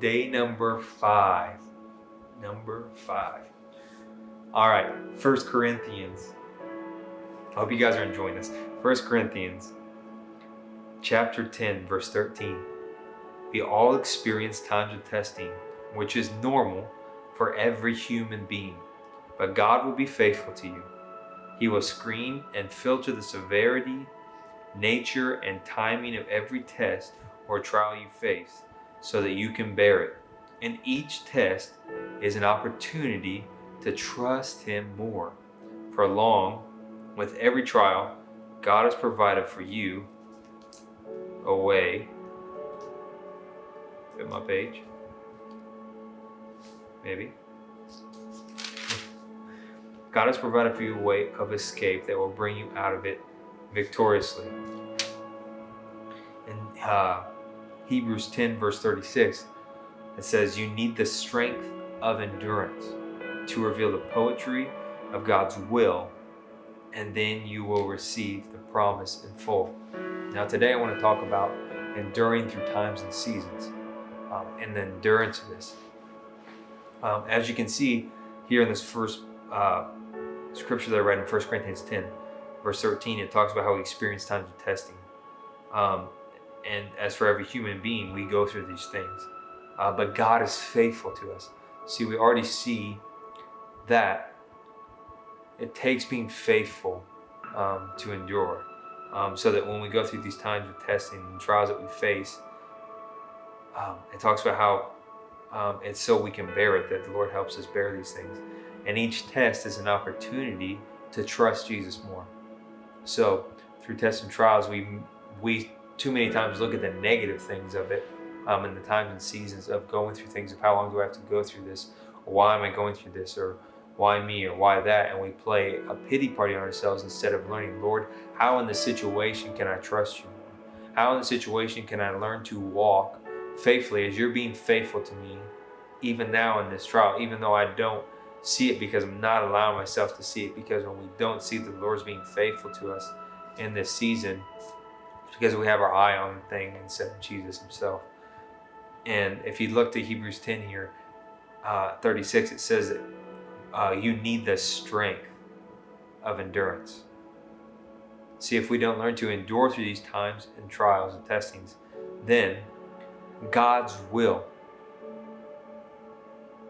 day number 5. Number 5. All right, 1 Corinthians. I hope you guys are enjoying this. 1 Corinthians chapter 10, verse 13. We all experience times of testing, which is normal for every human being. But God will be faithful to you. He will screen and filter the severity, nature, and timing of every test or trial you face so that you can bear it. And each test is an opportunity to trust Him more. For along with every trial, God has provided for you a way. Flip my page. Maybe. God has provided for you a way of escape that will bring you out of it victoriously. In Hebrews 10, verse 36, it says, you need the strength of endurance to reveal the poetry of God's will, and then you will receive the promise in full. Now today I want to talk about enduring through times and seasons, and the endurance of this. As you can see here in this first scripture that I read in 1 Corinthians 10, verse 13, it talks about how we experience times of testing. And as for every human being, we go through these things. But God is faithful to us. See, we already see that it takes being faithful to endure. So that when we go through these times of testing and trials that we face, it talks about how it's so we can bear it, that the Lord helps us bear these things. And each test is an opportunity to trust Jesus more. So through tests and trials, we too many times look at the negative things of it, and the times and seasons of going through things, of how long do I have to go through this, or why am I going through this, or why me, or why that, and we play a pity party on ourselves instead of learning, Lord, how in this situation can I trust you? How in this situation can I learn to walk faithfully as you're being faithful to me, even now in this trial, even though I don't see it, because I'm not allowing myself to see it, because when we don't see the Lord's being faithful to us in this season, it's because we have our eye on the thing instead of Jesus Himself. And if you look to Hebrews 10 here, 36, it says that you need the strength of endurance. See, if we don't learn to endure through these times and trials and testings, then God's will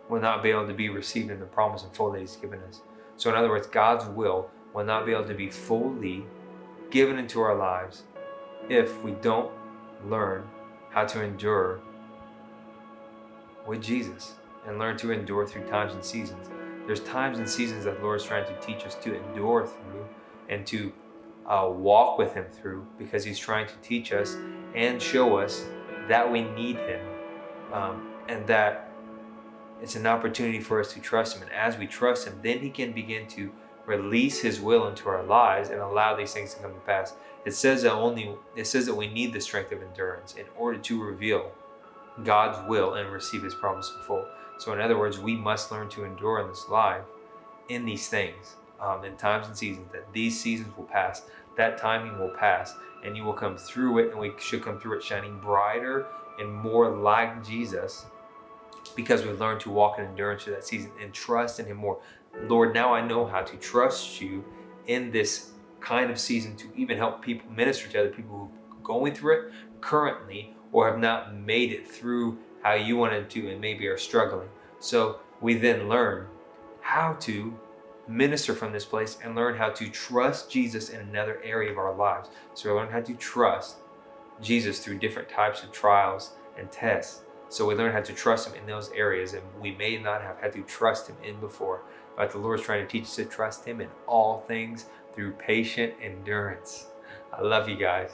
not be able to be received in the promise and full that He's given us. So in other words, God's will not be able to be fully given into our lives if we don't learn how to endure with Jesus and learn to endure through times and seasons. There's times and seasons that the Lord is trying to teach us to endure through and to walk with Him through, because He's trying to teach us and show us that we need Him, and that it's an opportunity for us to trust Him. And as we trust Him, then He can begin to release His will into our lives and allow these things to come to pass. It says that we need the strength of endurance in order to reveal God's will and receive His promise in full. So in other words, we must learn to endure in this life, in these things, in times and seasons, that these seasons will pass, that timing will pass, and you will come through it, and we should come through it shining brighter and more like Jesus, because we've learned to walk in endurance through that season and trust in Him more. Lord, now I know how to trust You in this kind of season, to even help people, minister to other people who are going through it currently, or have not made it through how You wanted to and maybe are struggling. So we then learn how to minister from this place and learn how to trust Jesus in another area of our lives. So we learn how to trust Jesus through different types of trials and tests. So we learn how to trust Him in those areas, and we may not have had to trust Him in before. But the Lord's trying to teach us to trust Him in all things through patient endurance. I love you guys.